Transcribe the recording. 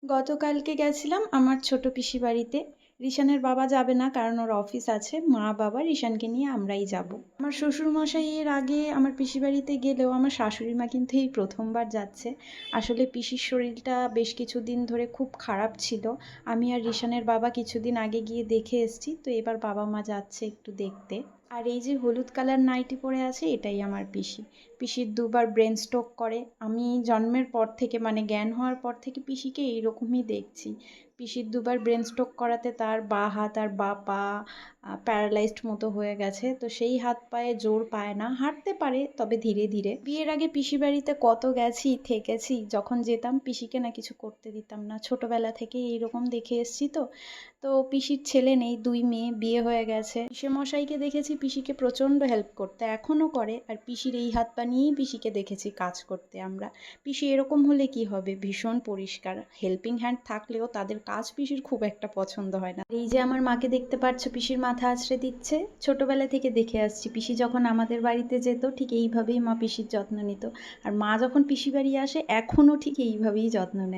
গতকালকে গেছিলাম আমার ছোট পিসি বাড়িতে। রিশানের বাবা যাবে না কারণ ওর অফিস আছে। মা বাবা রিশানকে নিয়ে আমরাই যাব। আমার শ্বশুরমশাই এর আগে আমার পিসি বাড়িতে গেলেও আমার শাশুড়ি মা কিন্তু এই প্রথমবার যাচ্ছে। আসলে পিসির শরীরটা বেশ কিছুদিন ধরে খুব খারাপ ছিল। আমি আর রিশানের বাবা কিছুদিন আগে গিয়ে দেখে এসেছি, তো এবার বাবা মা যাচ্ছে একটু দেখতে। আর এই যে হলুদ কালার নাইটি পরে আছে এটাই আমার পিসি। পিসির দুবার ব্রেন স্ট্রোক করে। আমি জন্মের পর থেকে মানে জ্ঞান হওয়ার পর থেকে পিসিকে এইরকমই দেখছি। পিসির দুবার ব্রেন স্ট্রোক করাতে তার বাঁ হাত আর বাঁ পা প্যারালাইজড মতো হয়ে গেছে, তো সেই হাত পায়ে জোর পায় না, হাঁটতে পারে তবে ধীরে ধীরে। বিয়ের আগে পিসি বাড়িতে কত গেছি থেকেছি, যখন যেতাম পিসিকে না কিছু করতে দিতাম না, ছোটবেলা থেকে এইরকম দেখে এসছি। তো তো পিসির ছেলে নেই, 2 মেয়ে, বিয়ে হয়ে গেছে। পিসেমশাইকে দেখেছি পিসিকে প্রচণ্ড হেল্প করতে, এখনও করে। আর পিসির এই হাত পা নিয়েই পিসিকে দেখেছি কাজ করতে আমরা। পিসি এরকম হলে কি হবে, ভীষণ পরিষ্কার, হেল্পিং হ্যান্ড থাকলেও তাদের কাজ পিসির খুব একটা পছন্দ হয় না। এই যে আমার মাকে দেখতে পাচ্ছ, পিসির মাথা আঁচড়ে দিচ্ছে। ছোটবেলা থেকে দেখে আসছি পিসি যখন আমাদের বাড়িতে যেত ঠিক এইভাবেই মা পিসির যত্ন নিত। আর মা যখন পিসি বাড়ি আসে এখনও ঠিক এইভাবেই যত্ন নেয়।